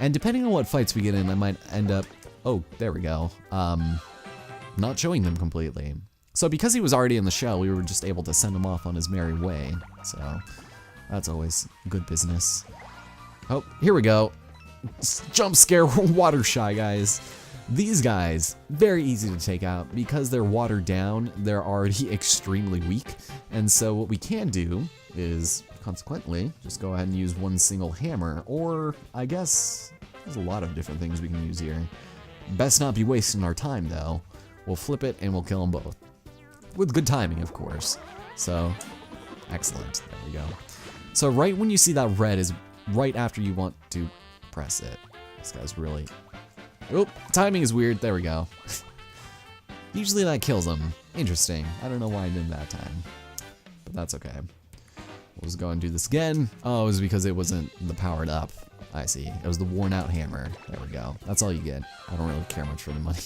And depending on what fights we get in, I might end up, oh, there we go, not showing them completely. So because he was already in the shell, we were just able to send him off on his merry way. So that's always good business. Oh, here we go. Jump scare water shy guys. These guys, very easy to take out because they're watered down. They're already extremely weak. And so what we can do is consequently just go ahead and use one single hammer, or I guess there's a lot of different things we can use here. Best not be wasting our time though. We'll flip it and we'll kill them both. With good timing, of course. So, excellent. There we go. So right when you see that red is right after you want to press it. This guy's really... Oh, timing is weird. There we go. Usually that kills him. Interesting. I don't know why I did that time. But that's okay. We'll just go and do this again. Oh, it was because it wasn't the powered up. I see. It was the worn out hammer. There we go. That's all you get. I don't really care much for the money.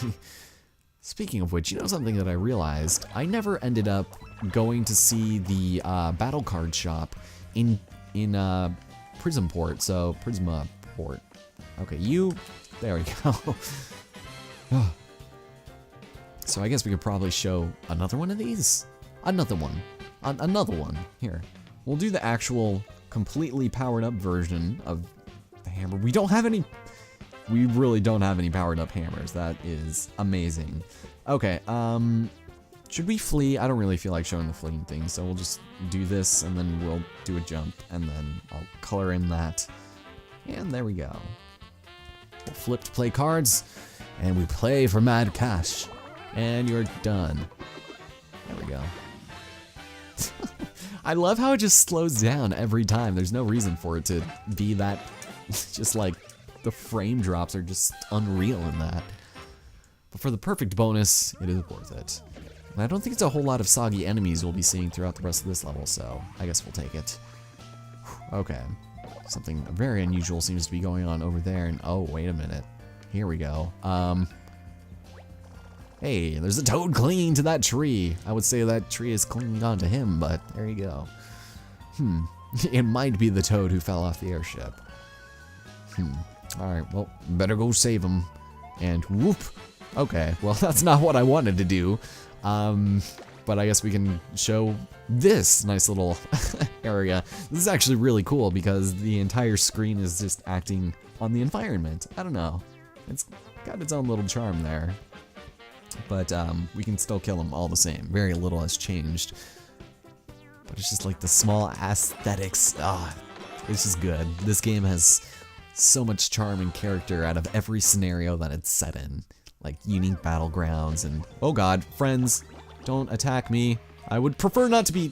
Speaking of which, you know something that I realized? I never ended up going to see the battle card shop in Prismport. So, Prismaport. Okay, there we go. So I guess we could probably show another one of these. Another one. Another one. Here. We'll do the actual completely powered up version of the hammer. We don't have any... We really don't have any powered up hammers. That is amazing. Okay, should we flee? I don't really feel like showing the fleeing thing, so we'll just do this, and then we'll do a jump, and then I'll color in that. And there we go. We'll flip to play cards, and we play for mad cash. And you're done. There we go. I love how it just slows down every time. There's no reason for it to be that, just like, the frame drops are just unreal in that. But for the perfect bonus, it is worth it. And I don't think it's a whole lot of soggy enemies we'll be seeing throughout the rest of this level, so I guess we'll take it. Okay. Something very unusual seems to be going on over there, and oh, wait a minute. Here we go. Hey, there's a toad clinging to that tree. I would say that tree is clinging onto him, but there you go. It might be the toad who fell off the airship. Alright, well, better go save him. And whoop. Okay, well, that's not what I wanted to do. But I guess we can show this nice little area. This is actually really cool because the entire screen is just acting on the environment. I don't know. It's got its own little charm there. But we can still kill them all the same. Very little has changed. But it's just like the small aesthetics. It's just good. This game has so much charm and character out of every scenario that it's set in. Like unique battlegrounds and, oh god, friends, don't attack me. I would prefer not to be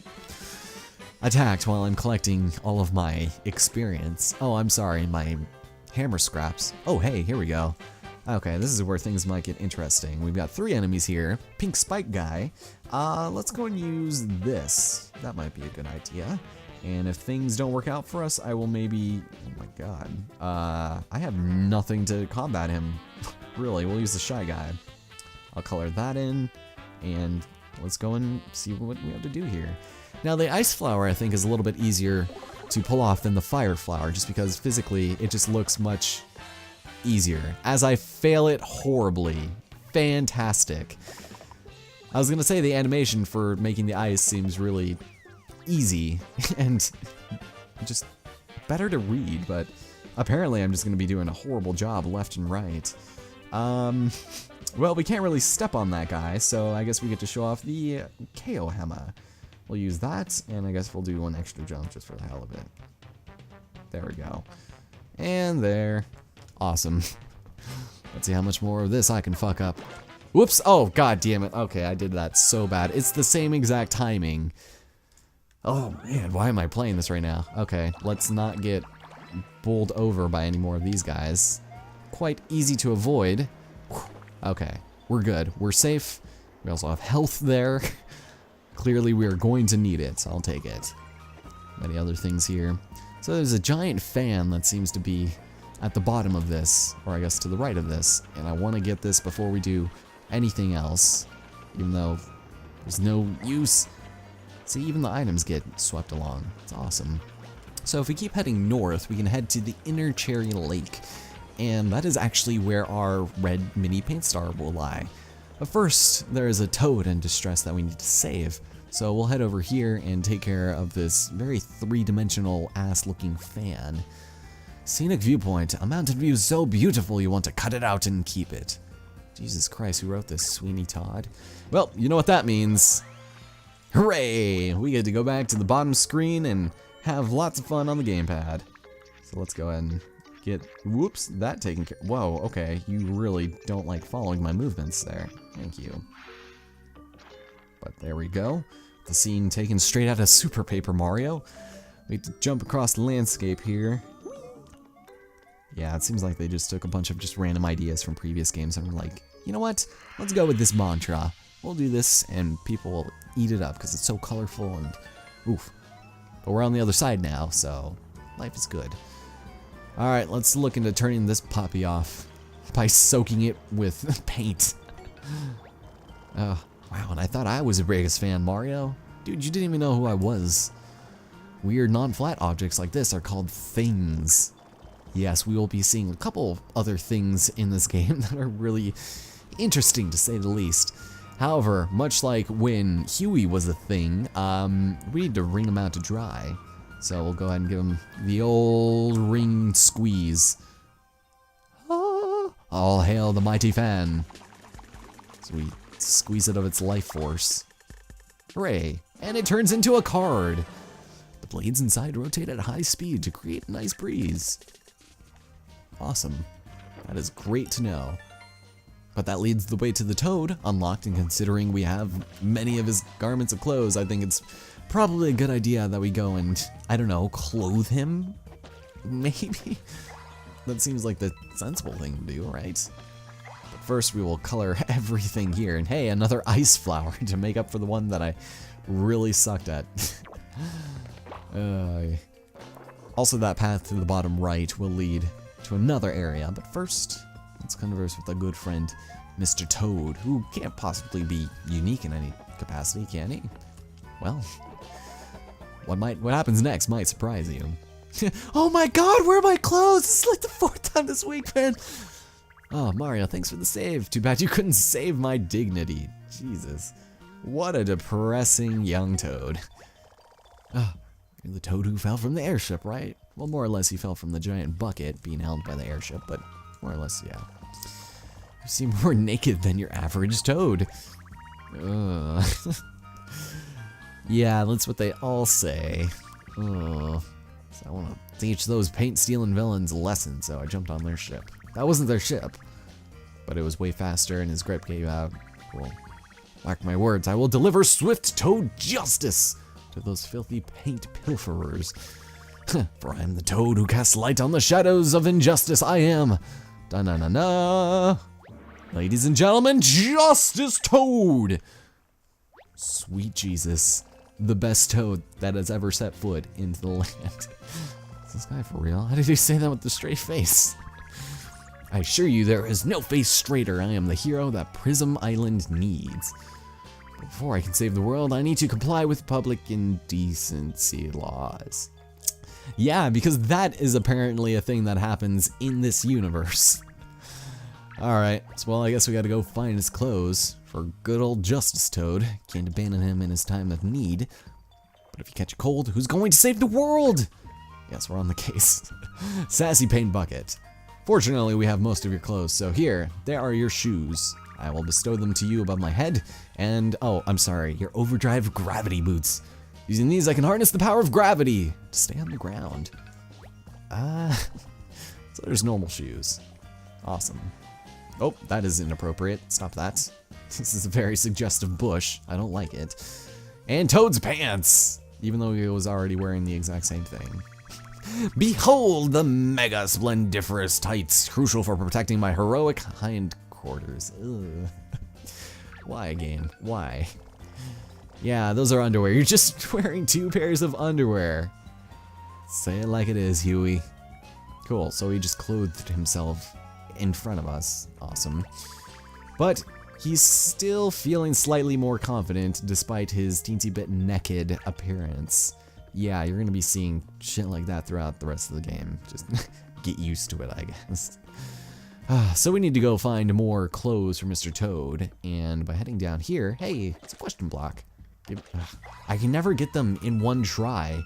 attacked while I'm collecting all of my experience. Oh, I'm sorry, my hammer scraps. Oh, hey, here we go. Okay, this is where things might get interesting. We've got 3 enemies here. Pink spike guy. Let's go and use this. That might be a good idea. And if things don't work out for us, I will maybe... Oh my god. I have nothing to combat him. Really, we'll use the shy guy. I'll color that in, and let's go and see what we have to do here. Now, the ice flower, I think, is a little bit easier to pull off than the fire flower, just because physically it just looks much easier. As I fail it horribly. Fantastic. I was gonna say the animation for making the ice seems really easy and just better to read, but apparently I'm just gonna be doing a horrible job left and right. Well, we can't really step on that guy, so I guess we get to show off the KO hammer. We'll use that, and I guess we'll do one extra jump just for the hell of it. There we go. And there. Awesome. Let's see how much more of this I can fuck up. Whoops! Oh, god damn it. Okay, I did that so bad. It's the same exact timing. Oh, man, why am I playing this right now? Okay, let's not get bowled over by any more of these guys. Quite easy to avoid. Okay, we're good. We're safe. We also have health there. Clearly, we are going to need it, so I'll take it. Many other things here. So there's a giant fan that seems to be at the bottom of this, or I guess to the right of this, and I want to get this before we do anything else, even though there's no use. See, even the items get swept along. It's awesome. So if we keep heading north, we can head to the Inner Cherry Lake. and that is actually where our red mini paint star will lie. But first, there is a toad in distress that we need to save. So we'll head over here and take care of this very three-dimensional ass-looking fan. Scenic viewpoint, a mountain view so beautiful you want to cut it out and keep it. Jesus Christ, who wrote this? Sweeney Todd? Well, you know what that means. Hooray! We get to go back to the bottom screen and have lots of fun on the gamepad. So let's go ahead and get, whoops, that taken care of. Whoa, okay, you really don't like following my movements there. Thank you. But there we go. The scene taken straight out of Super Paper Mario. We have to jump across the landscape here. Yeah, it seems like they just took a bunch of just random ideas from previous games and were like, you know what? Let's go with this mantra. We'll do this and people will eat it up because it's so colorful and oof. But we're on the other side now, so life is good. Alright, let's look into turning this puppy off by soaking it with paint. Wow, and I thought I was the biggest fan, Mario. Dude, you didn't even know who I was. Weird non-flat objects like this are called things. Yes, we will be seeing a couple other things in this game that are really interesting to say the least. However, much like when Huey was a thing, we need to wring him out to dry. So we'll go ahead and give him the old ring squeeze. All hail the mighty fan. So we squeeze it of its life force. Hooray! And it turns into a card. The blades inside rotate at high speed to create a nice breeze. Awesome. That is great to know. But that leads the way to the toad, unlocked, and considering we have many of his garments of clothes, I think it's probably a good idea that we go and, I don't know, clothe him? Maybe? That seems like the sensible thing to do, right? But first we will color everything here, and hey, another ice flower to make up for the one that I really sucked at. Also, that path to the bottom right will lead to another area, but first, let's converse with a good friend, Mr. Toad, who can't possibly be unique in any capacity, can he? Well, what happens next might surprise you. Oh my god, where are my clothes? This is like the 4th time this week, man. Oh, Mario, thanks for the save. Too bad you couldn't save my dignity. Jesus. What a depressing young Toad. Oh, you're the Toad who fell from the airship, right? Well, more or less he fell from the giant bucket being held by the airship, but more or less, yeah. You seem more naked than your average Toad. Yeah, that's what they all say. So I want to teach those paint-stealing villains a lesson, so I jumped on their ship. That wasn't their ship, but it was way faster and his grip gave out. Cool. Mark my words, I will deliver swift Toad justice to those filthy paint pilferers. For I am the Toad who casts light on the shadows of injustice. I am. Da-na-na-na. Ladies and gentlemen, Justice Toad. Sweet Jesus. The best Toad that has ever set foot into the land. Is this guy for real? How did he say that with a straight face? I assure you there is no face straighter. I am the hero that Prism Island needs. Before I can save the world, I need to comply with public indecency laws. Yeah, because that is apparently a thing that happens in this universe. Alright, so well, I guess we gotta go find his clothes for good old Justice Toad. Can't abandon him in his time of need. But if you catch a cold, who's going to save the world? Yes, we're on the case. Sassy Paint Bucket. Fortunately, we have most of your clothes, so here, there are your shoes. I will bestow them to you above my head, and, oh, I'm sorry, your overdrive gravity boots. Using these, I can harness the power of gravity to stay on the ground. So there's normal shoes. Awesome. Oh, that is inappropriate. Stop that. This is a very suggestive bush. I don't like it. And Toad's pants! Even though he was already wearing the exact same thing. Behold the mega splendiferous tights, crucial for protecting my heroic hindquarters. Ugh. Why, game? Why? Yeah, those are underwear. You're just wearing 2 pairs of underwear. Say it like it is, Huey. Cool, so he just clothed himself in front of us. Awesome. But he's still feeling slightly more confident despite his teensy bit nekkid appearance. Yeah, you're gonna be seeing shit like that throughout the rest of the game. Just get used to it, I guess. So we need to go find more clothes for Mr. Toad, and by heading down here, hey, it's a question block. I can never get them in one try,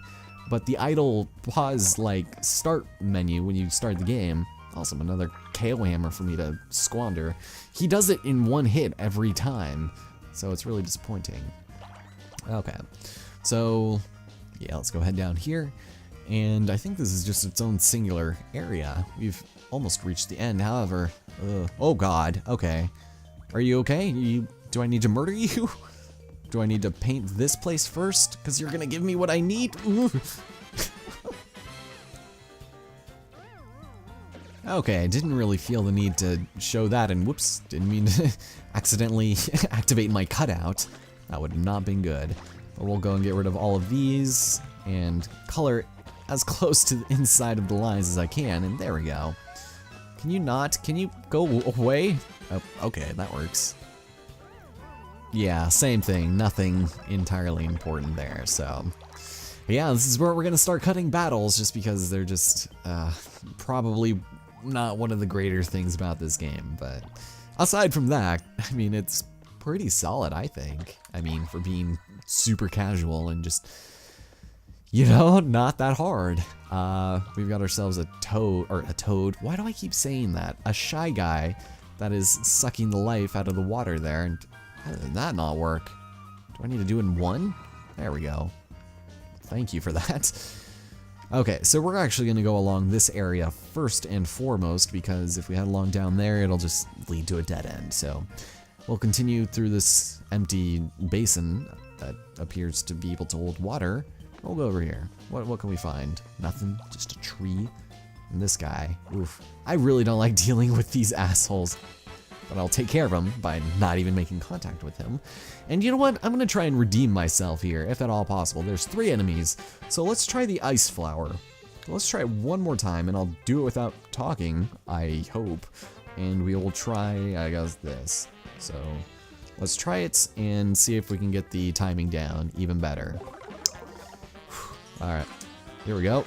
but the idle pause like start menu when you start the game, awesome, another KO hammer for me to squander. He does it in one hit every time, so it's really disappointing. Okay, so yeah, let's go head down here, and I think this is just its own singular area. We've almost reached the end, however, oh god, okay. Are you okay? Do I need to murder you? Do I need to paint this place first? Because you're gonna give me what I need? Okay, I didn't really feel the need to show that, and whoops, didn't mean to accidentally activate my cutout. That would have not been good. But we'll go and get rid of all of these, and color as close to the inside of the lines as I can, and there we go. Can you not? Can you go away? Oh, okay, that works. Yeah, same thing, nothing entirely important there, so. But yeah, this is where we're gonna start cutting battles, just because they're just probably not one of the greater things about this game, but aside from that, I mean, it's pretty solid, I think. I mean, for being super casual and just, you know, not that hard. We've got ourselves a toad. Why do I keep saying that? A shy guy that is sucking the life out of the water there, and how did that not work? Do I need to do it in one? There we go. Thank you for that. Okay, so we're actually gonna go along this area first and foremost, because if we head along down there, it'll just lead to a dead end. So we'll continue through this empty basin that appears to be able to hold water. We'll go over here. What can we find? Nothing, just a tree. And this guy, oof. I really don't like dealing with these assholes, but I'll take care of him by not even making contact with him. And you know what? I'm gonna try and redeem myself here, if at all possible. There's 3 enemies, so let's try the ice flower. Let's try it one more time, and I'll do it without talking, I hope. And we will try, I guess, this. So let's try it and see if we can get the timing down even better. Alright, here we go.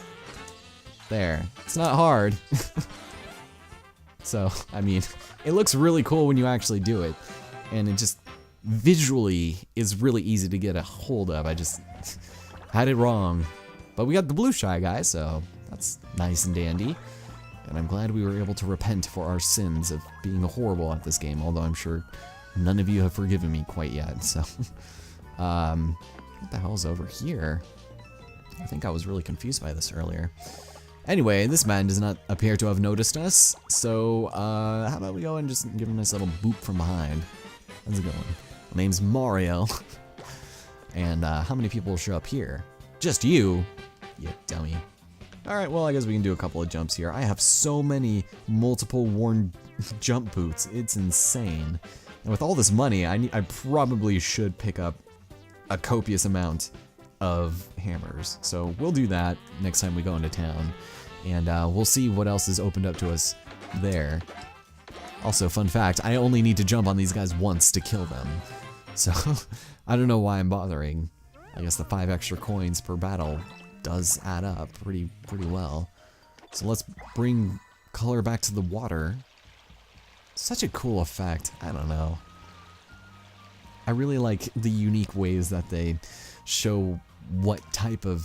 There. It's not hard. So, I mean, it looks really cool when you actually do it, and it just visually is really easy to get a hold of. I just had it wrong. But we got the blue shy guy, so that's nice and dandy. And I'm glad we were able to repent for our sins of being horrible at this game, although I'm sure none of you have forgiven me quite yet, so. What the hell's over here? I think I was really confused by this earlier. Anyway, this man does not appear to have noticed us, so how about we go and just give him a nice little boop from behind. How's it going? My name's Mario. And how many people will show up here? Just you? You dummy. Alright, well, I guess we can do a couple of jumps here. I have so many multiple worn jump boots. It's insane. And with all this money, I probably should pick up a copious amount of hammers. So we'll do that next time we go into town. And we'll see what else is opened up to us there. Also, fun fact, I only need to jump on these guys once to kill them. So, I don't know why I'm bothering. I guess the 5 extra coins per battle does add up pretty well. So let's bring color back to the water. Such a cool effect, I don't know. I really like the unique ways that they show what type of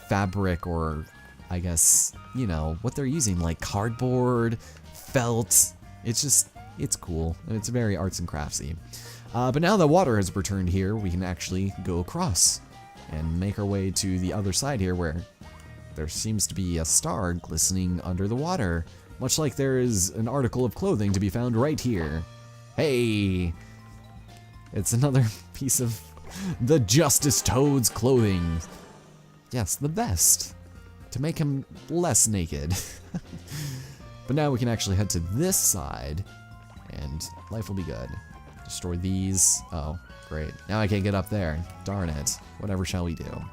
fabric, or I guess, you know, what they're using, like cardboard, felt. It's cool. It's very arts and craftsy. But now that water has returned here, we can actually go across and make our way to the other side here, where there seems to be a star glistening under the water, much like there is an article of clothing to be found right here. Hey! It's another piece of the Justice Toad's clothing. Yes, the best. To make him less naked. But now we can actually head to this side, and life will be good. Destroy these. Oh, great. Now I can't get up there. Darn it. Whatever shall we do?